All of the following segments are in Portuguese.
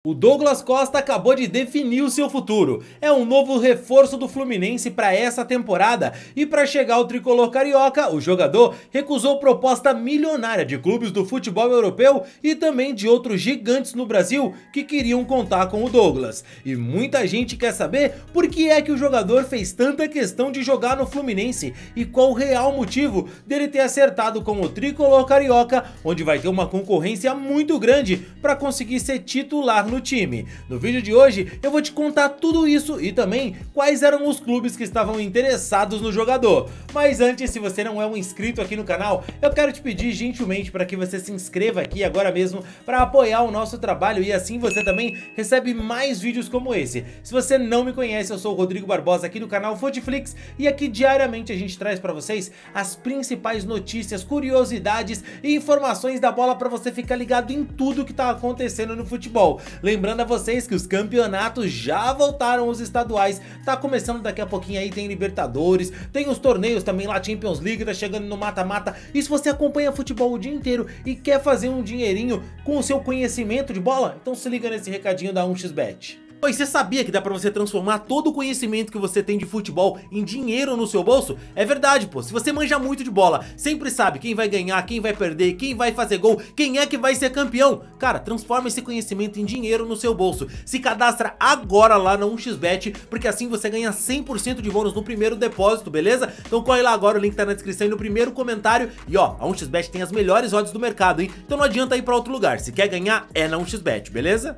O Douglas Costa acabou de definir o seu futuro. É um novo reforço do Fluminense para essa temporada. E para chegar ao tricolor carioca, o jogador recusou proposta milionária de clubes do futebol europeu e também de outros gigantes no Brasil que queriam contar com o Douglas. E muita gente quer saber por que é que o jogador fez tanta questão de jogar no Fluminense e qual o real motivo dele ter acertado com o tricolor carioca, onde vai ter uma concorrência muito grande para conseguir ser titular no time. No vídeo de hoje eu vou te contar tudo isso e também quais eram os clubes que estavam interessados no jogador. Mas antes, se você não é um inscrito aqui no canal, eu quero te pedir gentilmente para que você se inscreva aqui agora mesmo para apoiar o nosso trabalho e assim você também recebe mais vídeos como esse. Se você não me conhece, eu sou o Rodrigo Barbosa aqui do canal Futeflix e aqui diariamente a gente traz para vocês as principais notícias, curiosidades e informações da bola para você ficar ligado em tudo que tá acontecendo no futebol. Lembrando a vocês que os campeonatos já voltaram, os estaduais, tá começando daqui a pouquinho aí, tem Libertadores, tem os torneios também lá, Champions League, tá chegando no mata-mata. E se você acompanha futebol o dia inteiro e quer fazer um dinheirinho com o seu conhecimento de bola, então se liga nesse recadinho da 1xBet. Pois você sabia que dá pra você transformar todo o conhecimento que você tem de futebol em dinheiro no seu bolso? É verdade, pô. Se você manja muito de bola, sempre sabe quem vai ganhar, quem vai perder, quem vai fazer gol, quem é que vai ser campeão. Cara, transforma esse conhecimento em dinheiro no seu bolso. Se cadastra agora lá na 1xBet, porque assim você ganha 100% de bônus no primeiro depósito, beleza? Então corre lá agora, o link tá na descrição e no primeiro comentário. E ó, a 1xBet tem as melhores odds do mercado, hein? Então não adianta ir pra outro lugar. Se quer ganhar, é na 1xBet, beleza?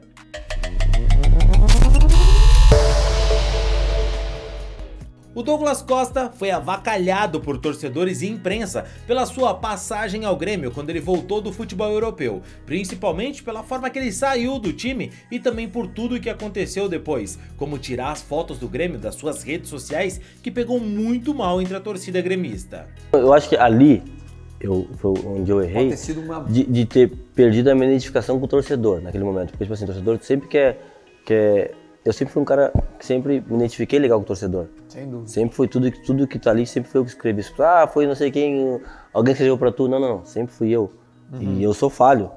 O Douglas Costa foi avacalhado por torcedores e imprensa pela sua passagem ao Grêmio quando ele voltou do futebol europeu, principalmente pela forma que ele saiu do time e também por tudo o que aconteceu depois, como tirar as fotos do Grêmio das suas redes sociais, que pegou muito mal entre a torcida gremista. Eu acho que ali foi onde eu errei de ter perdido a minha identificação com o torcedor naquele momento, porque tipo assim, o torcedor sempre quer. Eu sempre fui um cara que sempre me identifiquei legal com o torcedor. Sem dúvida. Sempre foi tudo que tá ali, sempre foi eu que escrevi isso. Ah, foi não sei quem, alguém escreveu pra tu. Não, sempre fui eu. E eu sou falho,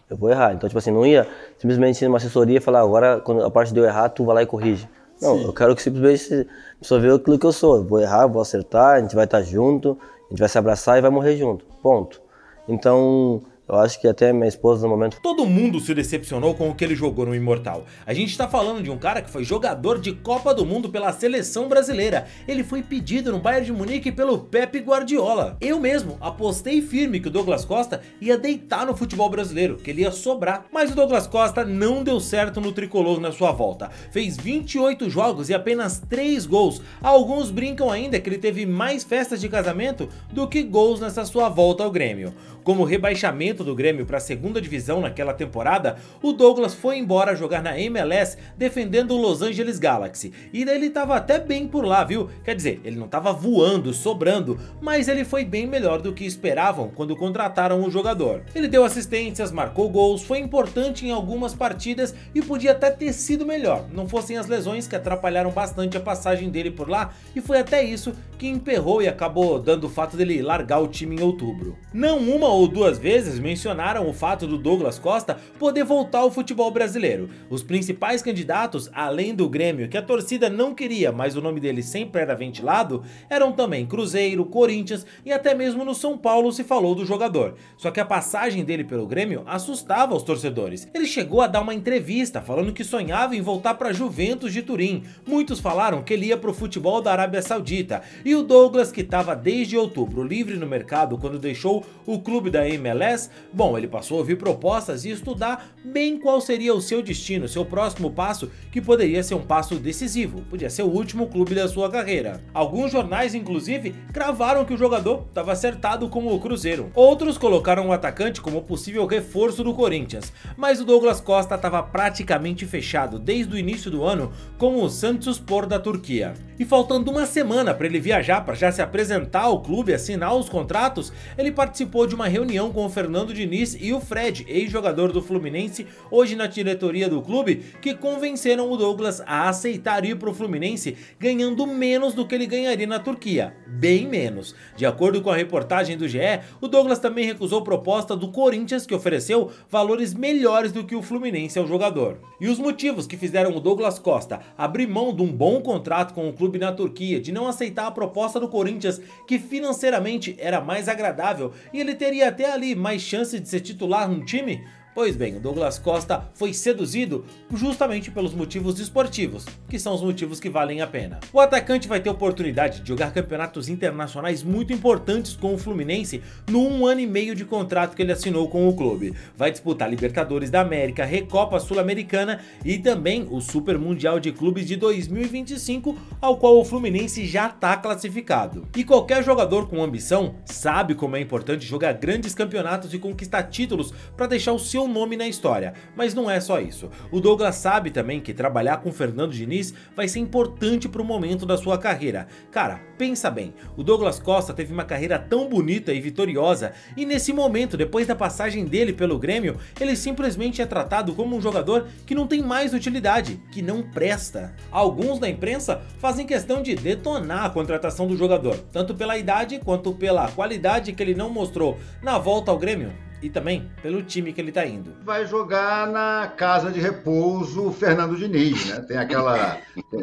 eu vou errar. Então, tipo assim, não ia simplesmente ir numa assessoria e falar, agora, quando a parte de eu errar, tu vai lá e corrige. Não, sim. Eu quero que simplesmente só ver aquilo que eu sou. Eu vou errar, vou acertar, a gente vai estar junto, a gente vai se abraçar e vai morrer junto. Ponto. Então, eu acho que até minha esposa no momento... Todo mundo se decepcionou com o que ele jogou no Imortal. A gente tá falando de um cara que foi jogador de Copa do Mundo pela seleção brasileira. Ele foi pedido no Bayern de Munique pelo Pep Guardiola. Eu mesmo apostei firme que o Douglas Costa ia deitar no futebol brasileiro, que ele ia sobrar. Mas o Douglas Costa não deu certo no tricolor na sua volta. Fez 28 jogos e apenas 3 gols. Alguns brincam ainda que ele teve mais festas de casamento do que gols nessa sua volta ao Grêmio. Como rebaixamento do Grêmio para a segunda divisão naquela temporada, o Douglas foi embora jogar na MLS defendendo o Los Angeles Galaxy. E ele estava até bem por lá, viu? Quer dizer, ele não estava voando, sobrando, mas ele foi bem melhor do que esperavam quando contrataram o jogador. Ele deu assistências, marcou gols, foi importante em algumas partidas e podia até ter sido melhor, não fossem as lesões que atrapalharam bastante a passagem dele por lá, e foi até isso que emperrou e acabou dando o fato dele largar o time em outubro. Não uma ou duas vezes mencionaram o fato do Douglas Costa poder voltar ao futebol brasileiro. Os principais candidatos, além do Grêmio, que a torcida não queria, mas o nome dele sempre era ventilado, eram também Cruzeiro, Corinthians e até mesmo no São Paulo se falou do jogador. Só que a passagem dele pelo Grêmio assustava os torcedores. Ele chegou a dar uma entrevista falando que sonhava em voltar para Juventus de Turim. Muitos falaram que ele ia para o futebol da Arábia Saudita. E o Douglas, que estava desde outubro livre no mercado quando deixou o clube da MLS, bom, ele passou a ouvir propostas e estudar bem qual seria o seu destino, seu próximo passo, que poderia ser um passo decisivo, podia ser o último clube da sua carreira. Alguns jornais, inclusive, cravaram que o jogador estava acertado com o Cruzeiro. Outros colocaram o atacante como possível reforço do Corinthians, mas o Douglas Costa estava praticamente fechado desde o início do ano com o Samsunspor da Turquia. E faltando uma semana para ele viajar para já se apresentar ao clube e assinar os contratos, ele participou de uma reunião com o Fernando Diniz e o Fred, ex-jogador do Fluminense, hoje na diretoria do clube, que convenceram o Douglas a aceitar ir para o Fluminense ganhando menos do que ele ganharia na Turquia, bem menos. De acordo com a reportagem do GE, o Douglas também recusou proposta do Corinthians, que ofereceu valores melhores do que o Fluminense ao jogador. E os motivos que fizeram o Douglas Costa abrir mão de um bom contrato com o clube na Turquia, de não aceitar a proposta do Corinthians, que financeiramente era mais agradável e ele teria até ali mais chance de ser titular no time? Pois bem, o Douglas Costa foi seduzido justamente pelos motivos esportivos, que são os motivos que valem a pena. O atacante vai ter oportunidade de jogar campeonatos internacionais muito importantes com o Fluminense no 1 ano e meio de contrato que ele assinou com o clube. Vai disputar Libertadores da América, Recopa Sul-Americana e também o Super Mundial de Clubes de 2025, ao qual o Fluminense já está classificado. E qualquer jogador com ambição sabe como é importante jogar grandes campeonatos e conquistar títulos para deixar o seu nome na história, mas não é só isso. O Douglas sabe também que trabalhar com o Fernando Diniz vai ser importante para o momento da sua carreira. Cara, pensa bem, o Douglas Costa teve uma carreira tão bonita e vitoriosa e nesse momento, depois da passagem dele pelo Grêmio, ele simplesmente é tratado como um jogador que não tem mais utilidade, que não presta. Alguns da imprensa fazem questão de detonar a contratação do jogador, tanto pela idade quanto pela qualidade que ele não mostrou na volta ao Grêmio. E também pelo time que ele tá indo. Vai jogar na casa de repouso Fernando Diniz, né?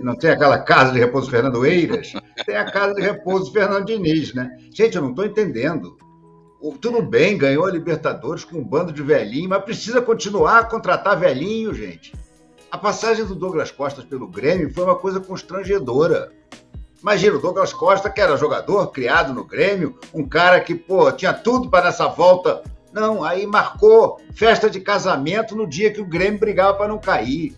Não tem aquela casa de repouso Fernando Eiras? Tem a casa de repouso Fernando Diniz, né? Gente, eu não tô entendendo. Tudo bem, ganhou a Libertadores com um bando de velhinho, mas precisa continuar a contratar velhinho, gente. A passagem do Douglas Costa pelo Grêmio foi uma coisa constrangedora. Imagina, o Douglas Costa, que era jogador, criado no Grêmio, um cara que, tinha tudo para nessa volta. Não, aí marcou festa de casamento no dia que o Grêmio brigava para não cair.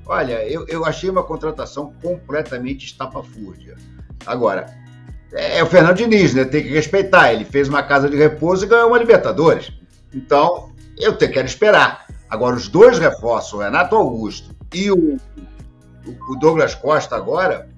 Olha, eu achei uma contratação completamente estapafúrdia. Agora, é o Fernando Diniz, né? Tem que respeitar. Ele fez uma casa de repouso e ganhou uma Libertadores. Então, eu quero esperar. Agora, os dois reforços, o Renato Augusto e o Douglas Costa agora...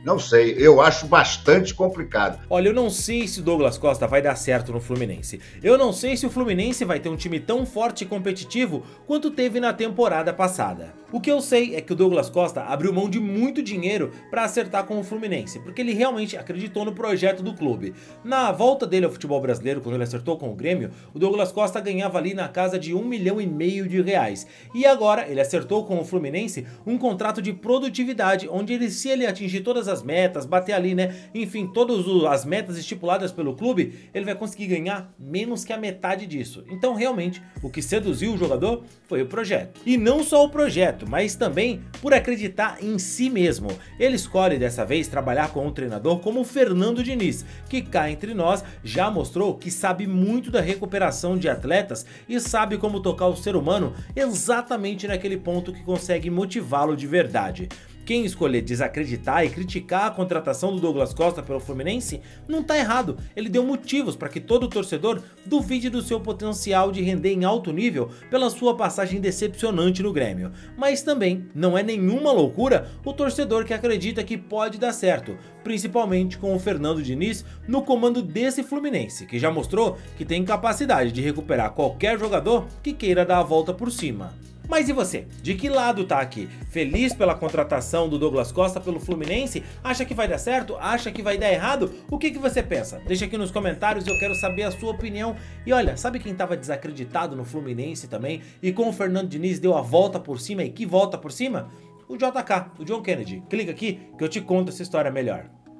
Não sei, eu acho bastante complicado. Olha, eu não sei se o Douglas Costa vai dar certo no Fluminense. Eu não sei se o Fluminense vai ter um time tão forte e competitivo quanto teve na temporada passada. O que eu sei é que o Douglas Costa abriu mão de muito dinheiro para acertar com o Fluminense, porque ele realmente acreditou no projeto do clube. Na volta dele ao futebol brasileiro, quando ele acertou com o Grêmio, o Douglas Costa ganhava ali na casa de R$1,5 milhão. E agora ele acertou com o Fluminense um contrato de produtividade, onde se ele atingir todas as metas, bater ali, né, enfim, todas as metas estipuladas pelo clube, ele vai conseguir ganhar menos que a metade disso. Então realmente, o que seduziu o jogador foi o projeto. E não só o projeto, mas também por acreditar em si mesmo. Ele escolhe dessa vez trabalhar com um treinador como o Fernando Diniz, que cá entre nós já mostrou que sabe muito da recuperação de atletas e sabe como tocar o ser humano exatamente naquele ponto que consegue motivá-lo de verdade. Quem escolher desacreditar e criticar a contratação do Douglas Costa pelo Fluminense não tá errado. Ele deu motivos para que todo torcedor duvide do seu potencial de render em alto nível pela sua passagem decepcionante no Grêmio. Mas também não é nenhuma loucura o torcedor que acredita que pode dar certo, principalmente com o Fernando Diniz no comando desse Fluminense, que já mostrou que tem capacidade de recuperar qualquer jogador que queira dar a volta por cima. Mas e você? De que lado tá aqui? Feliz pela contratação do Douglas Costa pelo Fluminense? Acha que vai dar certo? Acha que vai dar errado? O que você pensa? Deixa aqui nos comentários, eu quero saber a sua opinião. E olha, sabe quem tava desacreditado no Fluminense também e com o Fernando Diniz deu a volta por cima? E que volta por cima? O JK, o John Kennedy. Clica aqui que eu te conto essa história melhor.